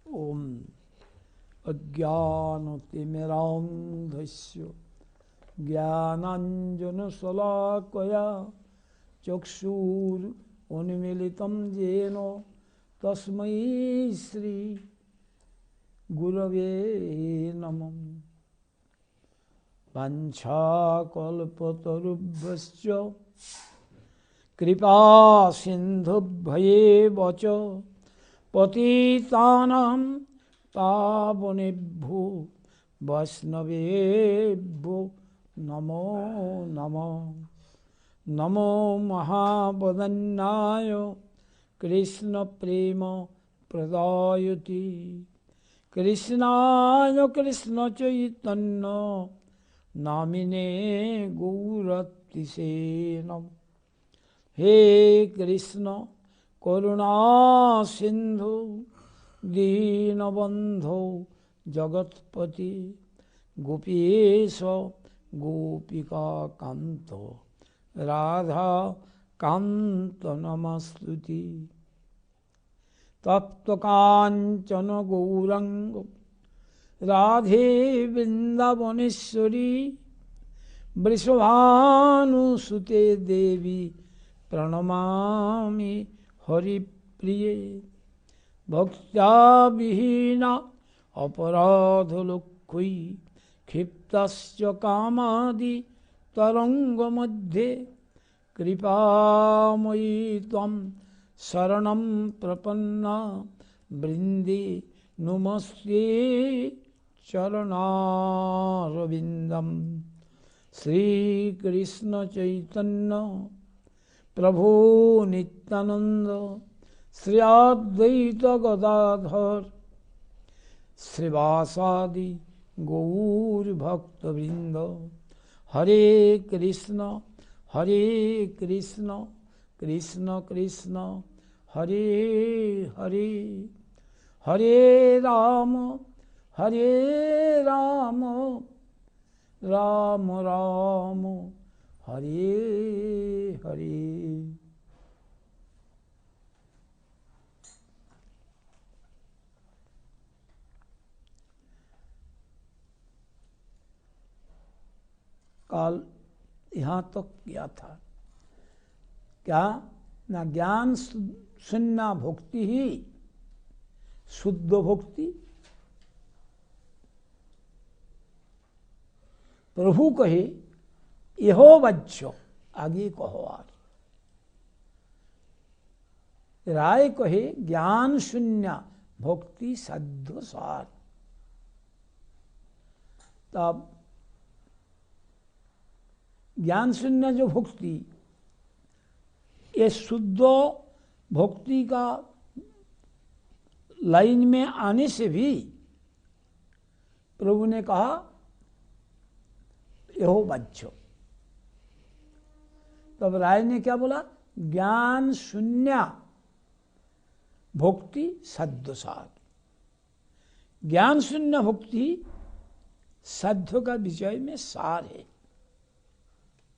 ओम अज्ञानतिमिरान्धस्य ज्ञानाञ्जनशलाकया चक्षुरुन्मीलितं येन तस्मै श्री गुरवे नमः। वाञ्छाकल्पतरुभ्यश्च कृपा सिन्धुभ्येव च पतितानां पावनेभ्यो वैष्णवेभ्यो नमो नमः। नमो महावदन्याय कृष्ण प्रेम प्रदायति कृष्णाय कृष्ण चैतन्य नामिने गौरतिसे नमः। हे कृष्ण करुणा सिंधु दीनबंधो जगत्पति गोपीश गोपिका कांत राधा कांत नमस्तुति। तप्त कांचन गौरंग राधे वृंदावनेश्वरी वृषभानुसुते देवी प्रणमामि हरिप्रिये। भक्त्या विहीना अपराधलोक्खै क्षिप्तस्य कामादि तरंगमध्ये कृपामयी त्वं शरणं प्रपन्ना वृन्दे नमस्ते चरणारविन्दं। श्रीकृष्ण चैतन्य प्रभु नित्यानंद श्री अद्वैत गदाधर श्रीवासादि गौर भक्तवृंद। हरे कृष्ण कृष्ण कृष्ण हरे हरे हरे राम राम राम हरे हरे। काल यहाँ तक किया था क्या ना ज्ञान शून्य भक्ति ही शुद्ध भक्ति। प्रभु कहे यहो बच्चो आगे कहो आगे। राय कहे ज्ञान शून्य भक्ति साध्य सार। तब ज्ञान शून्य जो भक्ति ये शुद्ध भक्ति का लाइन में आने से भी प्रभु ने कहा यहो बच्चो। तब राय ने क्या बोला? ज्ञान शून्य भक्ति साध्य सार। ज्ञान शून्य भक्ति साध्य का विषय में सार है।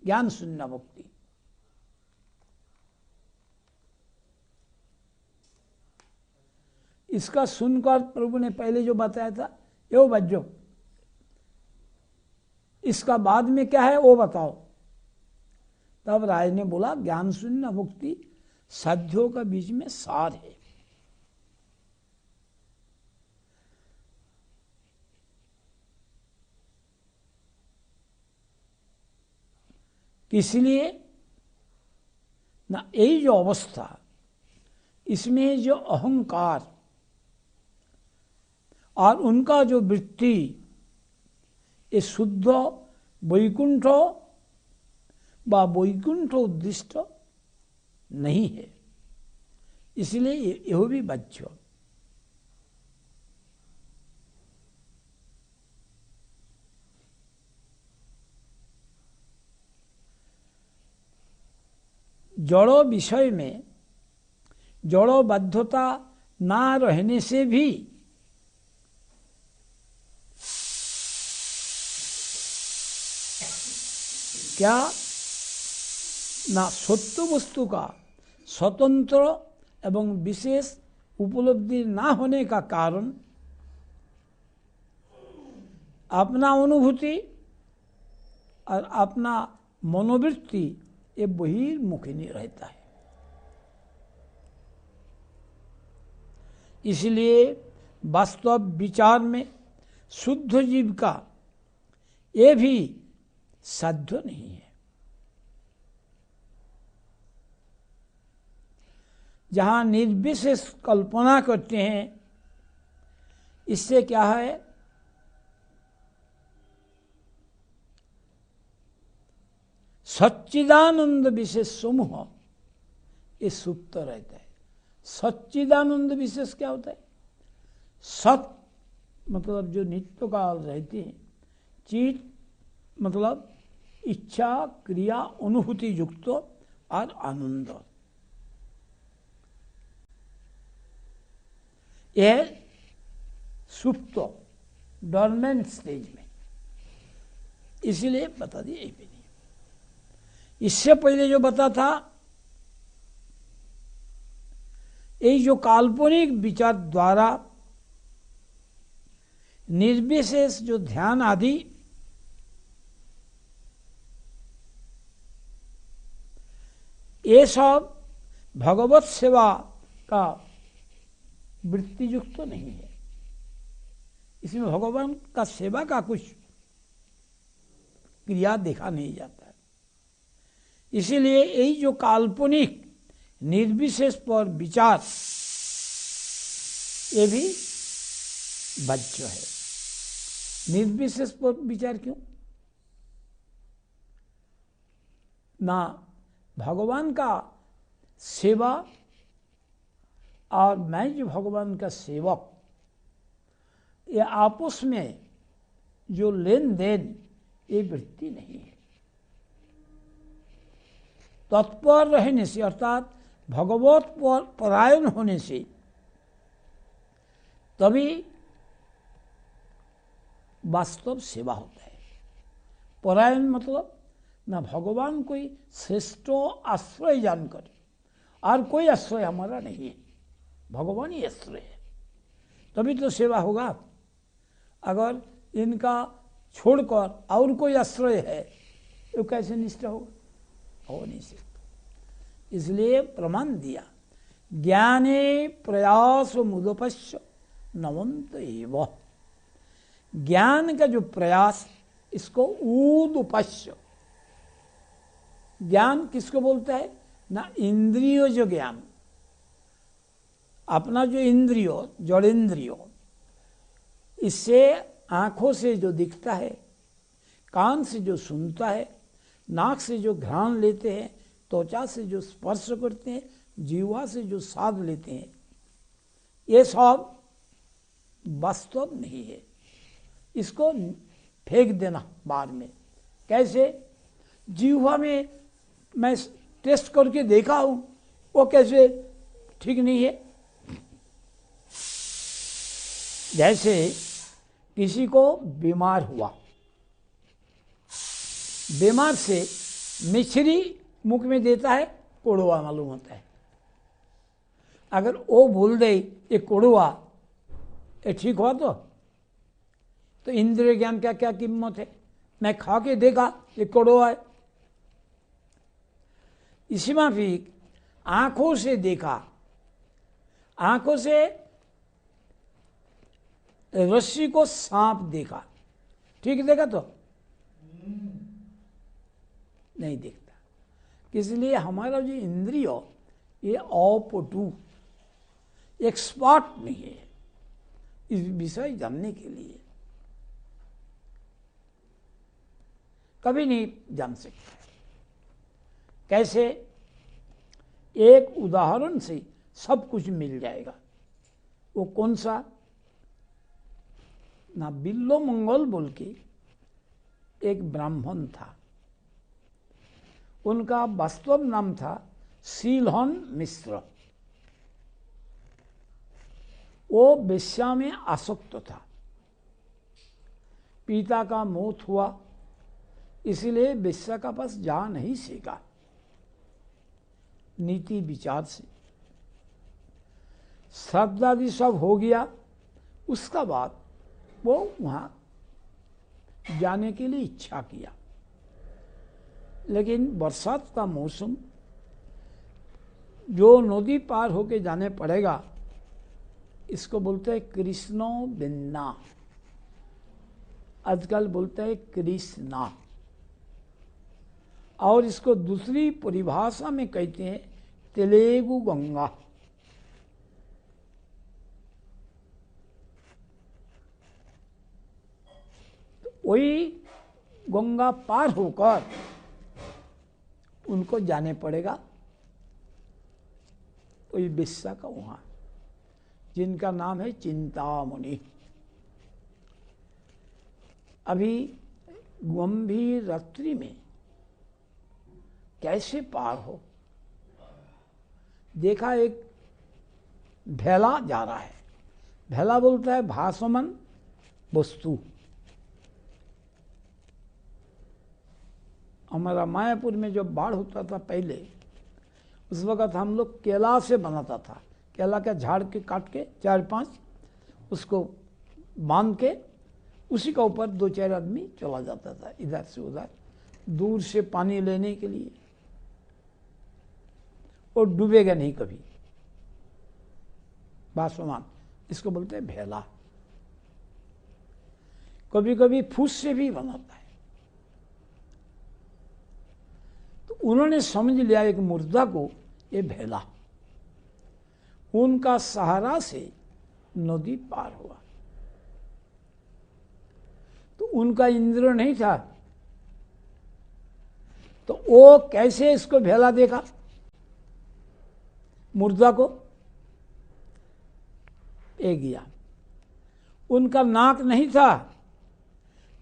ज्ञान शून्य भक्ति इसका सुनकर प्रभु ने पहले जो बताया था यो बच्चो, इसका बाद में क्या है वो बताओ। तब राय ने बोला ज्ञान शून्य भक्ति साध्यों का बीच में सार है। इसलिए ना यही जो अवस्था इसमें जो अहंकार और उनका जो वृत्ति ये शुद्ध वैकुंठ व वैकुंठ उद्दिष्ट नहीं है। इसलिए यह भी बच्चों जड़ो विषय में जड़ो बाध्यता ना रहने से भी क्या ना सत्य वस्तु का स्वतंत्र एवं विशेष उपलब्धि ना होने का कारण अपना अनुभूति और अपना मनोवृत्ति ये बहिर्मुखी नहीं रहता है। इसलिए वास्तव विचार में शुद्ध जीव का ये भी साध्य नहीं है। जहां निर्विशेष कल्पना करते हैं, इससे क्या है, सच्चिदानंद विशेष समूह ये सुप्त रहता है। सच्चिदानंद विशेष क्या होता है? सत मतलब जो नित्य काल रहते हैं, चित मतलब इच्छा क्रिया अनुभूति युक्त और आनंद, यह सुप्त डॉर्मेंट स्टेज में, इसीलिए बता दिया ये भी नहीं। इससे पहले जो बता था, ये जो काल्पनिक विचार द्वारा निर्विशेष जो ध्यान आदि ये सब भगवत सेवा का वृत्ति युक्त तो नहीं है। इसमें भगवान का सेवा का कुछ क्रिया देखा नहीं जाता है। इसीलिए यही जो काल्पनिक निर्विशेष पर विचार ये भी बाध्य है। निर्विशेष पर विचार क्यों? ना भगवान का सेवा और मैं जो भगवान का सेवक, ये आपस में जो लेन देन ये वृत्ति नहीं है। तत्पर रहने से अर्थात भगवत परायण होने से तभी वास्तव सेवा होता है। परायण मतलब ना भगवान कोई श्रेष्ठ आश्रय जानकर, और कोई आश्रय हमारा नहीं है, भगवान ही आश्रय है, तभी तो सेवा होगा। अगर इनका छोड़कर और कोई आश्रय है तो कैसे निष्ठा होगा? हो नहीं सकता। इसलिए प्रमाण दिया, ज्ञाने प्रयास मुदपश्य नवंत एव। ज्ञान का जो प्रयास, इसको ऊदुपश्य। ज्ञान किसको बोलता है? ना इंद्रियो जो ज्ञान, अपना जो इंद्रियो जड़ इंद्रियो, इससे आंखों से जो दिखता है, कान से जो सुनता है, नाक से जो घ्राण लेते हैं, त्वचा से जो स्पर्श करते हैं, जीवा से जो स्वाद लेते हैं, ये सब वास्तव नहीं है। इसको फेंक देना बाहर में। कैसे? जीवा में मैं टेस्ट करके देखा हूं, वो कैसे ठीक नहीं है। जैसे किसी को बीमार हुआ, बीमार से मिश्री मुख में देता है, कोड़वा मालूम होता है। अगर वो भूल दे ये कोड़वा, ये ठीक हुआ तो इंद्रिय ज्ञान का क्या कीमत है? मैं खा के देखा ये कोड़वा है। इसी में भी आंखों से देखा, आंखों से रस्सी को सांप देखा, ठीक देखा तो नहीं देखता। इसलिए हमारा जो इंद्रिय ये अपटू, एक्सपर्ट नहीं है इस विषय जानने के लिए, कभी नहीं जान सकता। कैसे? एक उदाहरण से सब कुछ मिल जाएगा। वो कौन सा? ना बिल्लो मंगल बोल के एक ब्राह्मण था, उनका वास्तव नाम था सीलहन मिश्र। वो वेश्या में आसक्त था, पिता का मौत हुआ, इसलिए वेश्या का पास जा नहीं सका। नीति विचार से श्राद्धादि सब हो गया। उसका बाद वो वहाँ जाने के लिए इच्छा किया, लेकिन बरसात का मौसम, जो नदी पार होके जाने पड़ेगा, इसको बोलते हैं कृष्णो बिन्ना, आजकल बोलते हैं कृष्णा, और इसको दूसरी परिभाषा में कहते हैं तेलुगु गंगा। तो वही गंगा पार होकर उनको जाने पड़ेगा वही बिस्सा का वहां, जिनका नाम है चिंतामणि। अभी गंभीर रात्रि में कैसे पार हो, देखा एक भेला जा रहा है। भेला बोलता है भासमान वस्तु। हमारा मायापुर में जब बाढ़ होता था पहले, उस वक़्त हम लोग केला से बनाता था, केला के झाड़ के काट के 4-5 उसको बांध के उसी का ऊपर 2-4 आदमी चला जाता था इधर से उधर, दूर से पानी लेने के लिए, और डूबेगा नहीं कभी। बासमान, इसको बोलते हैं भेला। कभी कभी फूस से भी बनाता है। तो उन्होंने समझ लिया एक मुर्दा को ये भेला, उनका सहारा से नदी पार हुआ। तो उनका इंद्र नहीं था, तो वो कैसे इसको भेला देखा, मुर्दा को ए गया। उनका नाक नहीं था,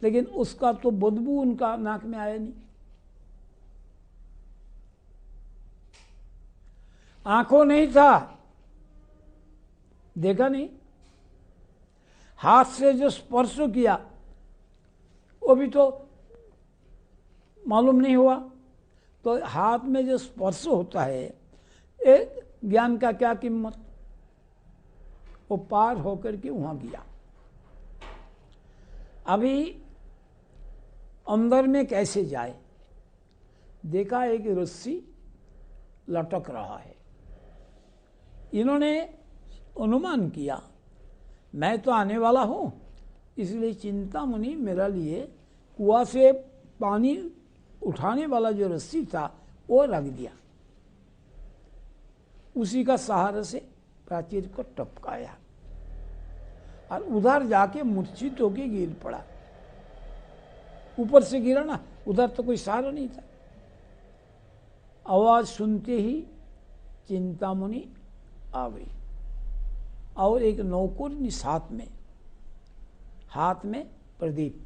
लेकिन उसका तो बदबू उनका नाक में आया नहीं। आंखों नहीं था, देखा नहीं। हाथ से जो स्पर्श किया वो भी तो मालूम नहीं हुआ। तो हाथ में जो स्पर्श होता है, एक ज्ञान का क्या कीमत। वो पार होकर के वहां गया। अभी अंदर में कैसे जाए, देखा एक रस्सी लटक रहा है। इन्होंने अनुमान किया मैं तो आने वाला हूं, इसलिए चिंतामणि मेरा लिए कुआं से पानी उठाने वाला जो रस्सी था वो रख दिया, उसी का सहारा से प्राचीर को टपकाया और उधर जाके मूर्छित होके गिर पड़ा। ऊपर से गिरा ना, उधर तो कोई सहारा नहीं था। आवाज सुनते ही चिंतामणि आ गई, और एक नौकुर साथ में, हाथ में प्रदीप।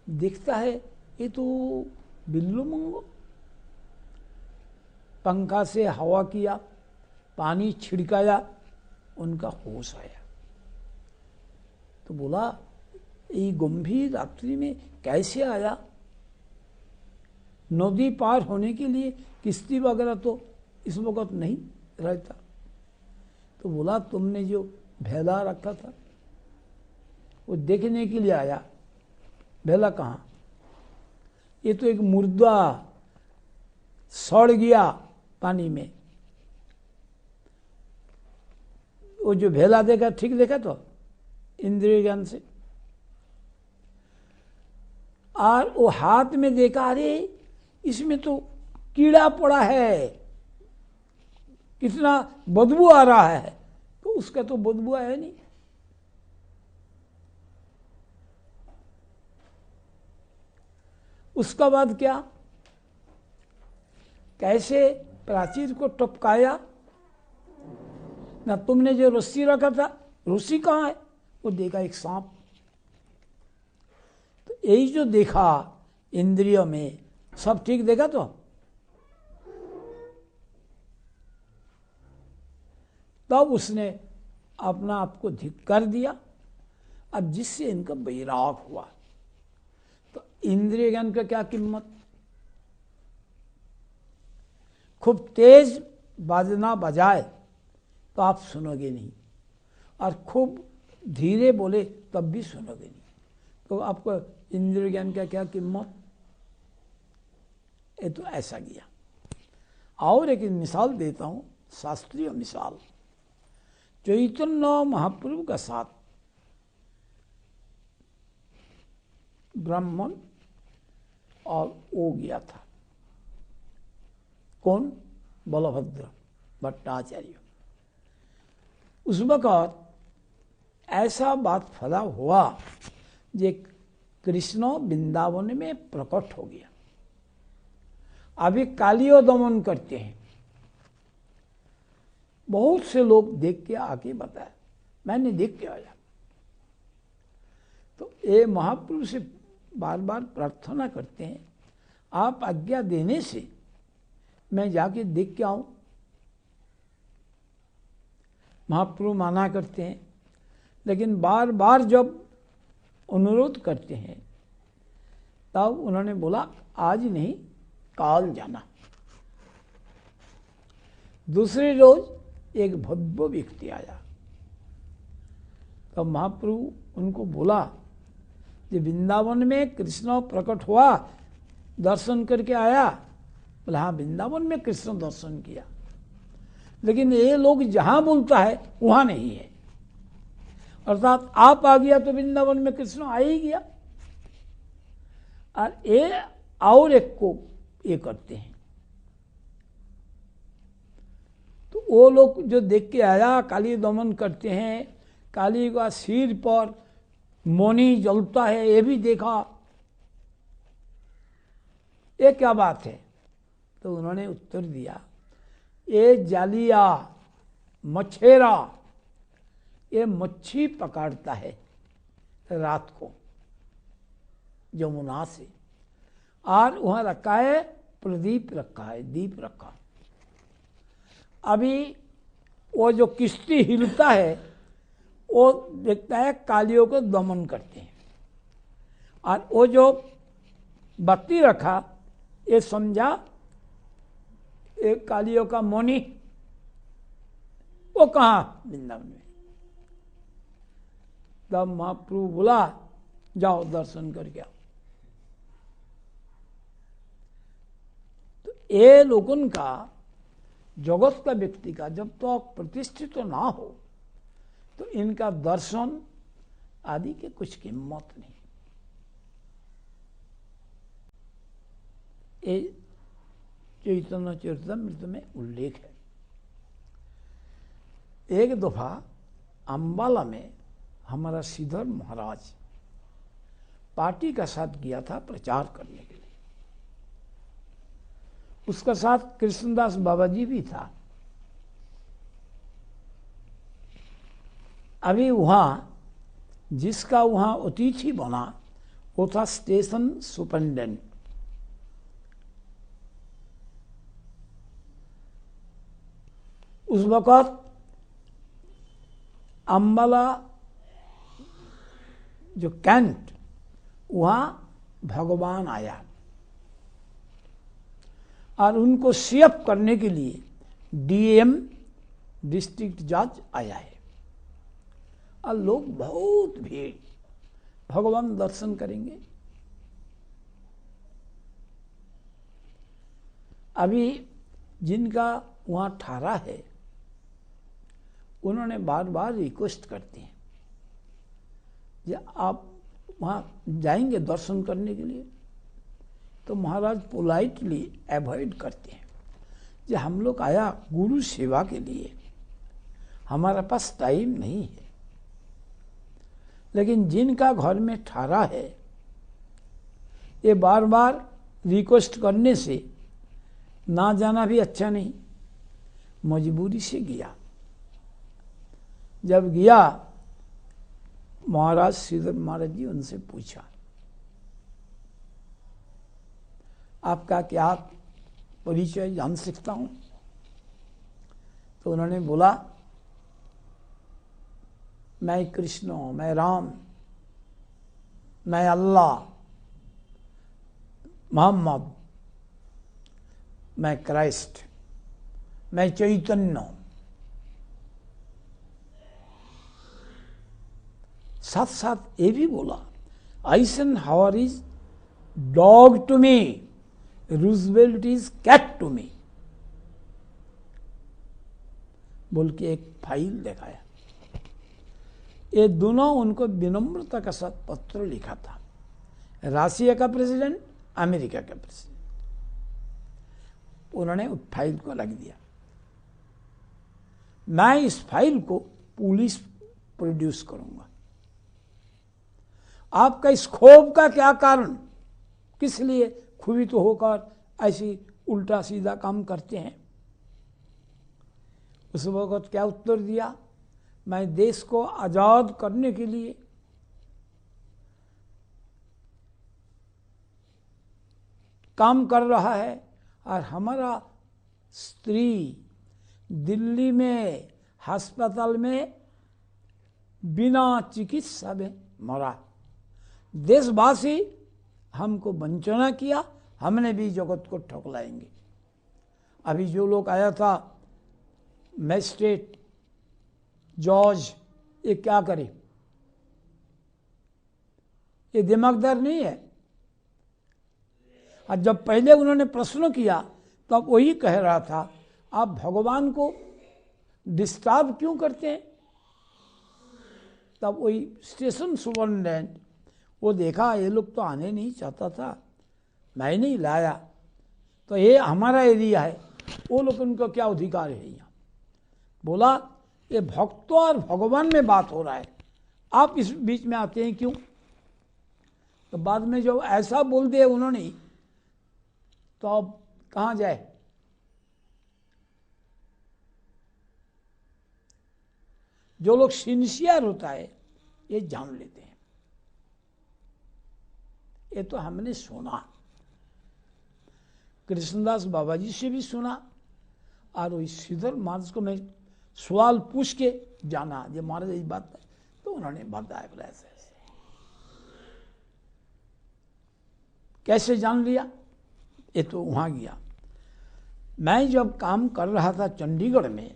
दिखता है ये तो बिल्लू मंगो। पंखा से हवा किया, पानी छिड़काया, उनका होश आया। तो बोला ये गंभीर रात्रि में कैसे आया। नदी पार होने के लिए किश्ती वगैरह तो इस वक्त नहीं रहता। तो बोला तुमने जो भेला रखा था वो देखने के लिए आया। भेला कहाँ, ये तो एक मुर्दा सड़ गया पानी में। वो जो भेला देखा, ठीक देखा तो इंद्रिय ज्ञान से, और वो हाथ में देखा, अरे इसमें तो कीड़ा पड़ा है, कितना बदबू आ रहा है। तो उसका तो बदबू आया नहीं। उसका बाद क्या, कैसे प्राचीर को टपकाया ना। तुमने जो रस्सी रखा था, रस्सी कहाँ है, वो देखा एक सांप। तो यही जो देखा इंद्रियों में, सब ठीक देखा। तो तब उसने अपना आप को धिक्कार दिया। अब जिससे इनका वैराग हुआ, तो इंद्रिय ज्ञान का क्या कीमत। खूब तेज बाजना बजाए तो आप सुनोगे नहीं, और खूब धीरे बोले तब भी सुनोगे नहीं। तो आपको इंद्रिय ज्ञान का क्या कीमत? ये तो ऐसा किया। और एक मिसाल देता हूँ, शास्त्रीय मिसाल। चैतन्य महाप्रभु का साथ ब्राह्मण और वो गया था, कौन? बलभद्र भट्टाचार्य। उस वक़्त ऐसा बात फला हुआ जे कृष्ण वृंदावन में प्रकट हो गया। अभी कालियो दमन करते हैं। बहुत से लोग देख के आके बताया, मैंने देख के आया। तो ये महाप्रभु से बार बार प्रार्थना करते हैं, आप आज्ञा देने से मैं जाके देख के आऊं। महाप्रभु माना करते हैं, लेकिन बार बार जब अनुरोध करते हैं तब उन्होंने बोला आज नहीं, काल जाना। दूसरे रोज एक भव्य व्यक्ति आया, तब महाप्रभु उनको बोला कि वृंदावन में कृष्ण प्रकट हुआ, दर्शन करके आया। बोला हाँ, वृंदावन में कृष्ण दर्शन किया, लेकिन ये लोग जहां बोलता है वहां नहीं है। अर्थात आप आ गया तो वृंदावन में कृष्ण आ ही गया। और ये और एक को ये करते हैं। तो वो लोग जो देख के आया, काली दमन करते हैं, काली का सिर पर मोनी जलता है, ये भी देखा। ये क्या बात है? तो उन्होंने उत्तर दिया, ये जालिया मछेरा, ये मच्छी पकड़ता है रात को यमुना से, और वहाँ रखा है प्रदीप, रखा है दीप रखा। अभी वो जो किश्ती हिलता है वो देखता है कालियों को दमन करते हैं, और वो जो बत्ती रखा ये समझा एक कालियों का मोनी। वो कहाँ? वृंदावन में। तब महाप्रभु बोला जाओ दर्शन करके आओ। तो ये लोगों का, जगत का व्यक्ति का जब तक तो प्रतिष्ठित तो ना हो तो इनका दर्शन आदि के कुछ कीमत नहीं। ये चैतन्य चरितामृत में उल्लेख है। एक दफा अंबाला में हमारा श्रीधर महाराज पार्टी का साथ गया था प्रचार करने के लिए। उसका साथ कृष्णदास बाबा जी भी था। अभी वहाँ जिसका वहाँ अतिथि बना वो था स्टेशन सुपरिटेंडेंट। उस वक़्त अंबाला जो कैंट, वहाँ भगवान आया और उनको सेफ करने के लिए डीएम डिस्ट्रिक्ट जज आया है, और लोग बहुत भीड़, भगवान दर्शन करेंगे। अभी जिनका वहाँ ठहरा है उन्होंने बार बार रिक्वेस्ट करते हैं कि आप वहाँ जाएंगे दर्शन करने के लिए। तो महाराज पोलाइटली अवॉइड करते हैं कि हम लोग आया गुरु सेवा के लिए, हमारे पास टाइम नहीं है। लेकिन जिनका घर में ठहरा है ये बार बार रिक्वेस्ट करने से ना जाना भी अच्छा नहीं, मजबूरी से गया। जब गया महाराज श्रीधर महाराज जी उनसे पूछा आपका क्या परिचय जान सकता हूं? तो उन्होंने बोला मैं कृष्ण, मैं राम, मैं अल्लाह, मोहम्मद, मैं क्राइस्ट, मैं चैतन्य। साथ साथ ये भी बोला, Eisenhower is dog to me, Roosevelt is cat to me, बोल के एक फाइल दिखाया। ये दोनों उनको विनम्रता के साथ पत्र लिखा था, रशिया का प्रेसिडेंट, अमेरिका का प्रेसिडेंट। उन्होंने उस फाइल को रख दिया। मैं इस फाइल को पुलिस प्रोड्यूस करूंगा। आपका इस क्षोभ का क्या कारण, किस लिए क्षुभित होकर ऐसी उल्टा सीधा काम करते हैं? उस वक्त क्या उत्तर दिया, मैं देश को आजाद करने के लिए काम कर रहा है और हमारा स्त्री दिल्ली में अस्पताल में बिना चिकित्सा में मरा। देशवासी हमको वंचना किया, हमने भी जगत को ठुकराएंगे। अभी जो लोग आया था मैजिस्ट्रेट जॉर्ज, ये क्या करे? ये दिमागदार नहीं है। और जब पहले उन्होंने प्रश्न किया तब तो वही कह रहा था, आप भगवान को डिस्टर्ब क्यों करते हैं? तब वही स्टेशन सुपरिटेंडेंट वो देखा ये लोग तो आने नहीं चाहता था, मैं नहीं लाया, तो ये हमारा एरिया है, वो लोग उनका क्या अधिकार है यहाँ? बोला ये भक्तों और भगवान में बात हो रहा है, आप इस बीच में आते हैं क्यों? तो बाद में जो ऐसा बोल दिया उन्होंने, तो अब कहाँ जाए? जो लोग सिंसियर होता है ये जान लेते हैं। ये तो हमने सुना, कृष्णदास बाबा जी से भी सुना, और वही श्रीधर महाराज को मैं सवाल पूछ के जाना, ये महाराज ये बात है, तो उन्होंने बताया बोला ऐसे ऐसे। कैसे जान लिया? ये तो वहाँ गया। मैं जब काम कर रहा था चंडीगढ़ में,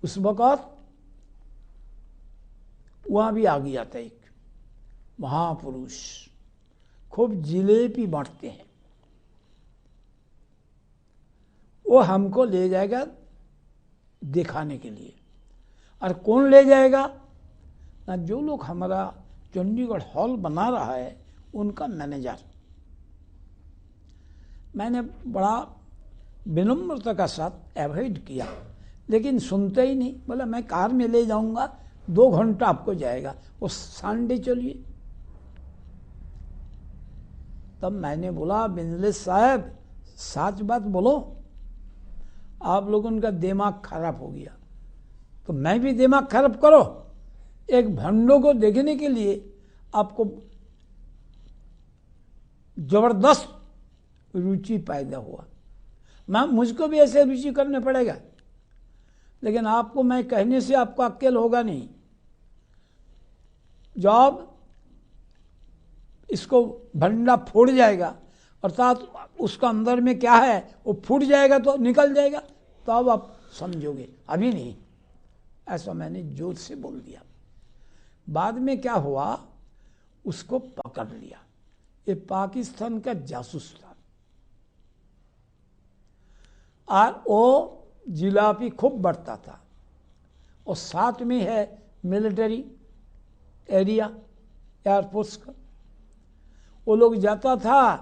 उस वक़्त वहाँ भी आ गया था एक महापुरुष, खूब जिलेबी बांटते हैं। वो हमको ले जाएगा दिखाने के लिए। और कौन ले जाएगा? ना जो लोग हमारा चंडीगढ़ हॉल बना रहा है उनका मैनेजर। मैंने बड़ा विनम्रता का साथ अवॉइड किया, लेकिन सुनते ही नहीं। बोला मैं कार में ले जाऊंगा, 2 घंटा आपको जाएगा, वो संडे चलिए। तब मैंने बोला बिंजले साहब सच बात बोलो, आप लोगों का दिमाग खराब हो गया तो मैं भी दिमाग खराब करो। एक भंडों को देखने के लिए आपको जबरदस्त रुचि पैदा हुआ, मुझको भी ऐसे रुचि करने पड़ेगा, लेकिन आपको मैं कहने से आपको अक्ल होगा नहीं। जब इसको भंडा फूट जाएगा, अर्थात उसका अंदर में क्या है वो फूट जाएगा तो निकल जाएगा, तो अब आप समझोगे, अभी नहीं। ऐसा मैंने जोर से बोल दिया। बाद में क्या हुआ, उसको पकड़ लिया। ये पाकिस्तान का जासूस था, और वो जिलापी खूब बढ़ता था, और साथ में है मिलिट्री एरिया एयरफोर्स का। वो लोग जाता था,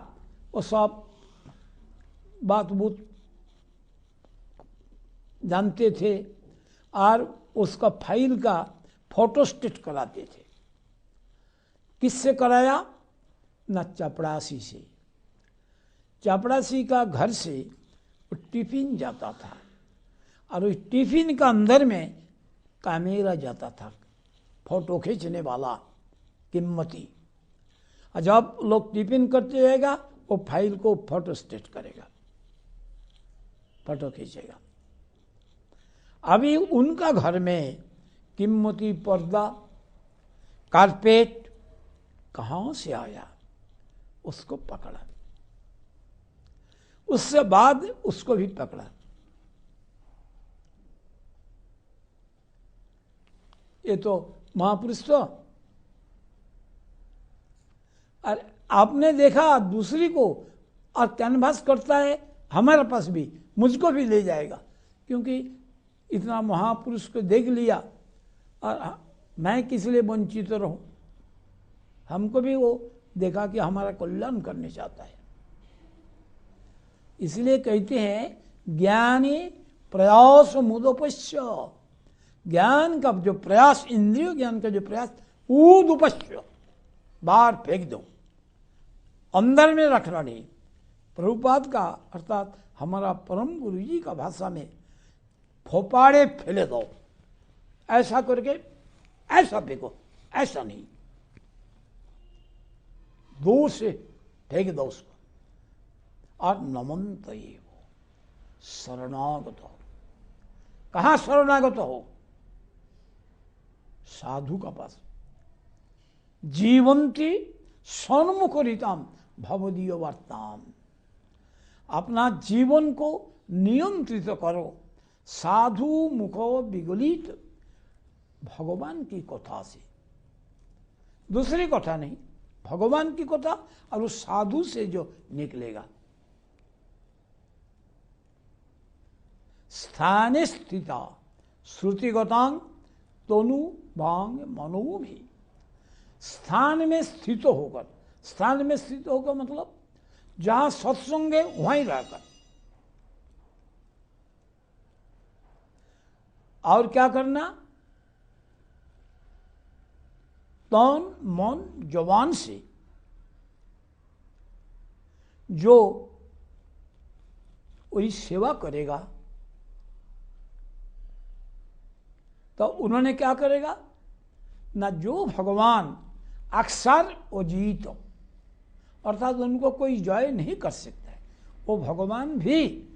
वो सब बात बूत जानते थे, और उसका फाइल का फोटोस्टेट कराते थे। किससे कराया? ना चपड़ासी से। चपड़ासी का घर से वो टिफिन जाता था, और उस टिफिन का अंदर में कैमरा जाता था, फोटो खींचने वाला कीमती। और जब लोग टिफिन करते जाएगा वो फाइल को फोटो स्टेट करेगा, फोटो खींचेगा। अभी उनका घर में कीमती पर्दा कारपेट कहाँ से आया, उसको पकड़ा। उससे बाद उसको भी पकड़ा। ये तो महापुरुष तो आपने देखा दूसरी को और कैनवास करता है, हमारे पास भी, मुझको भी ले जाएगा, क्योंकि इतना महापुरुष को देख लिया और मैं किस लिए वंचित रहूं। हमको भी वो देखा कि हमारा कल्याण करने चाहता है। इसलिए कहते हैं ज्ञानी प्रयास मुदोपश्य, ज्ञान का जो प्रयास, इंद्रिय ज्ञान का जो प्रयास, उदुपश्य, बाहर फेंक दो, अंदर में रखना नहीं। प्रभुपाद का अर्थात हमारा परम गुरु जी का भाषा में फोपाड़े फैले दो, ऐसा करके ऐसा फेंको, ऐसा नहीं, दूर से फेंक दो उसको। और नमंत ये हो, शरणागत हो। कहाँ शरणागत हो? साधु का पास। जीवंती सन्मुखरिताम भवदीय वार्ताम, अपना जीवन को नियंत्रित करो साधु मुखो विगलित भगवान की कथा से, दूसरी कथा नहीं, भगवान की कथा और उस साधु से जो निकलेगा। स्थाने स्थिता श्रुतिगतांग तनु भांग मनो भी, स्थान में स्थित होकर, स्थान में स्थित होकर मतलब जहां सत्संग है वहीं रहकर। और क्या करना? तन मन जवान से, जो वही सेवा करेगा तो उन्होंने क्या करेगा ना, जो भगवान अक्सर अजीत, अर्थात उनको कोई जय नहीं कर सकता है, वो भगवान भी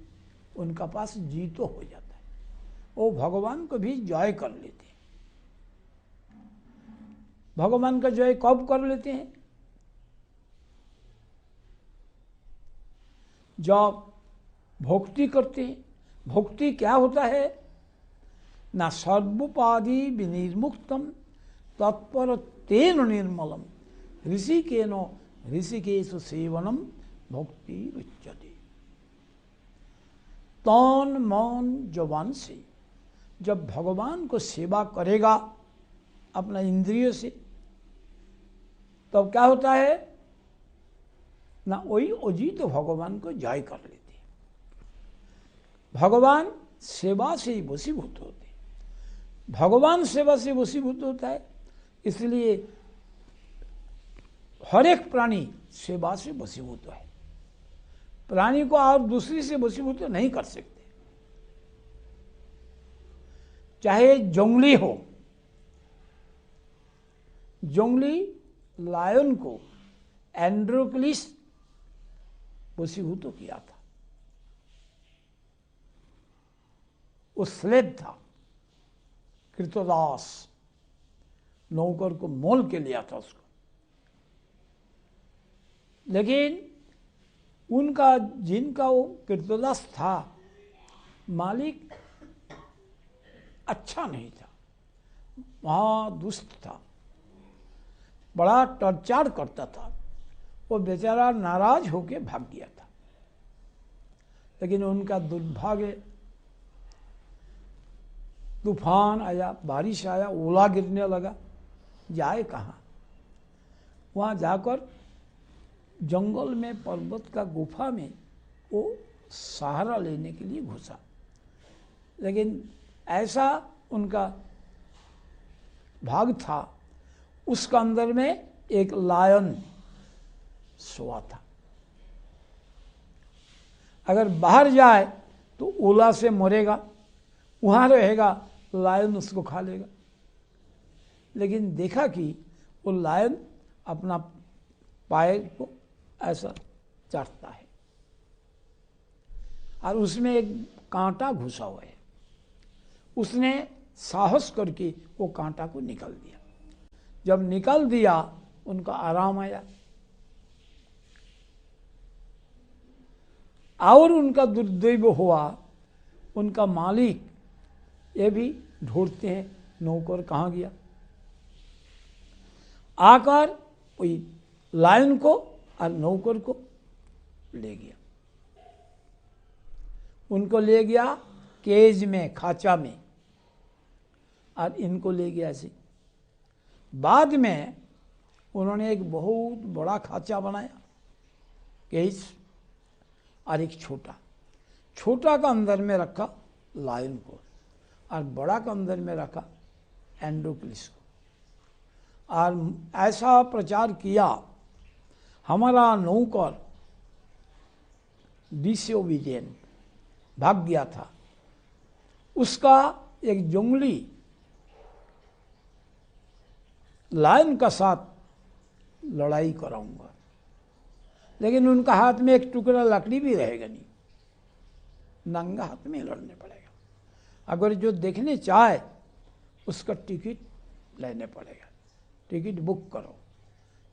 उनका पास जीतो हो जाता है, वो भगवान को भी जय कर लेते हैं। भगवान का जय कब कर लेते हैं? जब भक्ति करते हैं। भक्ति क्या होता है ना, सर्वोपाधि विनिर्मुक्तम तत्पर तेन निर्मलम ऋषिकेनो ऋषिकेश सेवनम भक्ति रुच्यते। तन मन जवान से जब भगवान को सेवा करेगा अपना इंद्रियों से, तब क्या होता है ना, वही अजीत भगवान को जय कर लेते हैं। भगवान सेवा से ही वशीभूत होते, भगवान सेवा से वशीभूत होता है। इसलिए हर एक प्राणी सेवा से वशीभूत है। प्राणी को और दूसरी से वशीभूत नहीं कर सकते। चाहे जंगली हो, जंगली लायन को एंड्रोक्लिस वशीभूत किया था। वो स्लेव था, कृतदास, नौकर को मोल के लिया था उसको। लेकिन उनका, जिनका वो कृतदास था, मालिक अच्छा नहीं था, महादुष्ट था, बड़ा टर्चार करता था। वो बेचारा नाराज होके भाग गया था। लेकिन उनका दुर्भाग्य, तूफान आया, बारिश आया, ओला गिरने लगा, जाए कहाँ? वहाँ जाकर जंगल में, पर्वत का गुफा में वो सहारा लेने के लिए घुसा। लेकिन ऐसा उनका भाग था, उसका अंदर में एक लायन सोया था। अगर बाहर जाए तो ओला से मरेगा, वहाँ रहेगा, लायन उसको खा लेगा। लेकिन देखा कि वो लायन अपना पाए को ऐसा चाटता है और उसमें एक कांटा घुसा हुआ है। उसने साहस करके वो कांटा को निकाल दिया। जब निकाल दिया, उनका आराम आया। और उनका दुर्दैव हुआ, उनका मालिक ये भी ढूंढते हैं, नौकर कहाँ गया। आकर वही लायन को और नौकर को ले गया। उनको ले गया केज में, खाचा में, और इनको ले गया ऐसे। बाद में उन्होंने एक बहुत बड़ा खाचा बनाया, केज, और एक छोटा। छोटा का अंदर में रखा लायन को, और बड़ा का अंदर में रखा एंड्रोक्लिस को। और ऐसा प्रचार किया, हमारा नौकर विजयन भाग गया था, उसका एक जंगली लायन का साथ लड़ाई कराऊंगा, लेकिन उनका हाथ में एक टुकड़ा लकड़ी भी रहेगा नहीं, नंगा हाथ में लड़ने पड़ेगा। अगर जो देखने चाहे उसका टिकट लेने पड़ेगा, टिकट बुक करो।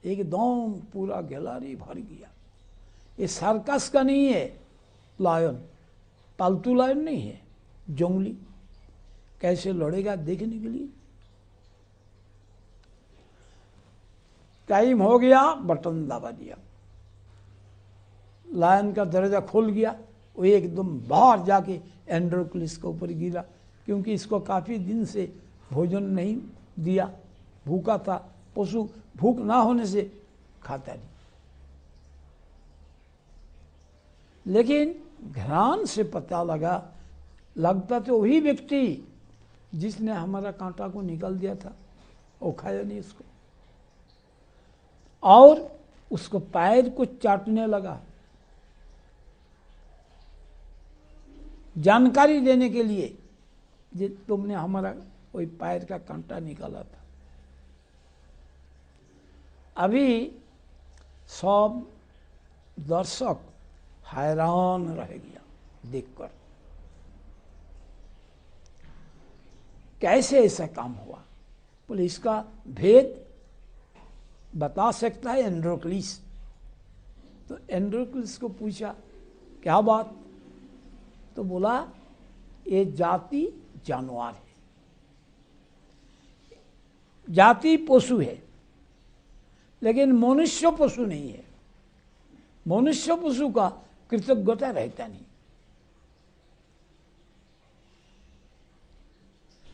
एकदम पूरा गैलरी भर गया। ये सर्कस का नहीं है लायन, पालतू लायन नहीं है, जंगली। कैसे लड़ेगा देखने के लिए। टाइम हो गया, बटन दबा दिया, लायन का दरवाजा खुल गया। वो एकदम बाहर जाके एंड्रोक्लिस के ऊपर गिरा, क्योंकि इसको काफ़ी दिन से भोजन नहीं दिया, भूखा था। पशु भूख ना होने से खाता नहीं। लेकिन ध्यान से पता लगता तो वही व्यक्ति जिसने हमारा कांटा को निकाल दिया था, वो खाया नहीं उसको, और उसको पैर को चाटने लगा, जानकारी देने के लिए कि तुमने हमारा कोई पैर का कांटा निकाला था। अभी सब दर्शक हैरान रह गया देखकर, कैसे ऐसा काम हुआ। बोले इसका भेद बता सकता है एंड्रोक्लिस। तो एंड्रोक्लिस को पूछा क्या बात, तो बोला ये जाति जानवर है, जाति पशु है, लेकिन मनुष्य पशु नहीं है। मनुष्य पशु का कृतज्ञता रहता नहीं।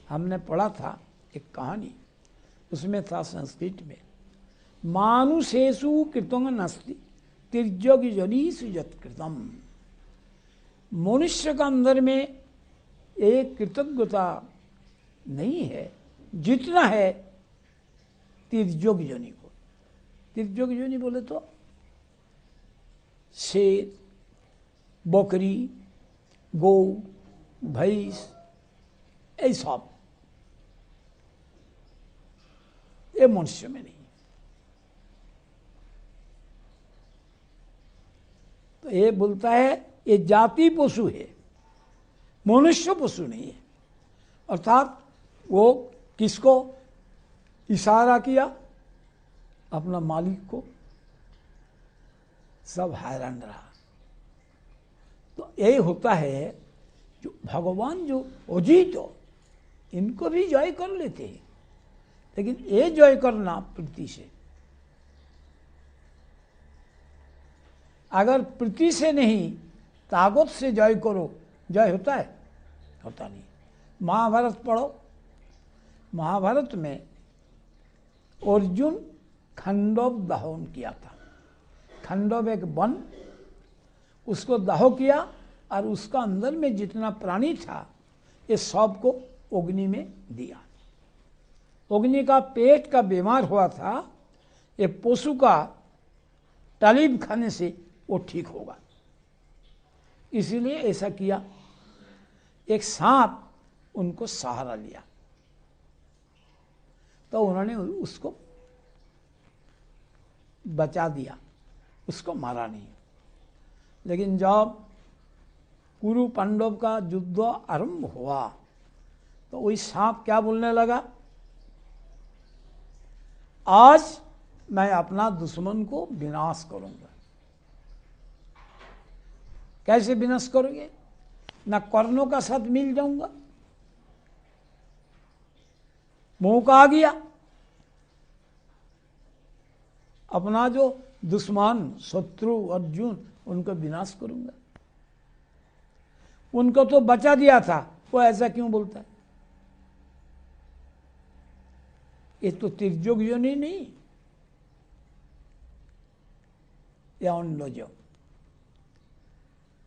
हमने पढ़ा था एक कहानी, उसमें था संस्कृत में, मानुषेषु कृतंग नस्ति तिर्यक जनीषु यत्कृतम। मनुष्य का अंदर में एक कृतज्ञता नहीं है जितना है तिर्यक जनी को। तिर्यक जनी बोले तो शेर, बकरी, गौ, भैंस, ये सब, ये मनुष्य में नहीं। तो ये बोलता है ये जाति पशु है, मनुष्य पशु नहीं है। अर्थात वो किसको इशारा किया, अपना मालिक को। सब हैरान रहा। तो यही होता है जो भगवान जो अजीत हो, इनको भी जय कर लेते हैं, लेकिन ये जय करना प्रीति से। अगर प्रीति से नहीं, ताकत से जय करो, जय होता है? होता नहीं। महाभारत पढ़ो, महाभारत में अर्जुन खंडव दहन किया था। खंडव एक वन, उसको दाह किया और उसका अंदर में जितना प्राणी था ये सब को अग्नि में दिया। अग्नि का पेट का बीमार हुआ था, ये पशु का तालीब खाने से वो ठीक होगा, इसीलिए ऐसा किया। एक सांप उनको सहारा लिया तो उन्होंने उसको बचा दिया, उसको मारा नहीं। लेकिन जब कुरु पांडव का युद्ध आरंभ हुआ तो वही सांप क्या बोलने लगा, आज मैं अपना दुश्मन को विनाश करूंगा। कैसे विनाश करोगे? ना कर्णों का साथ मिल जाऊंगा, मौका आ गया। अपना जो दुश्मन शत्रु अर्जुन उनका विनाश करूंगा। उनको तो बचा दिया था, वो ऐसा क्यों बोलता है? ये तो तिर्जोग योनि नहीं या अन्य जो।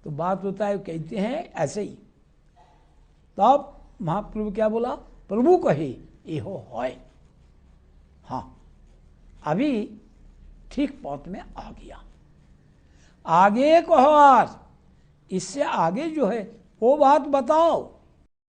तो बात होता है, कहते हैं ऐसे ही। तब महाप्रभु क्या बोला? प्रभु कहे एहो है। हाँ, अभी ठीक पौध में आ गया। आगे कहो, और इससे आगे जो है वो बात बताओ।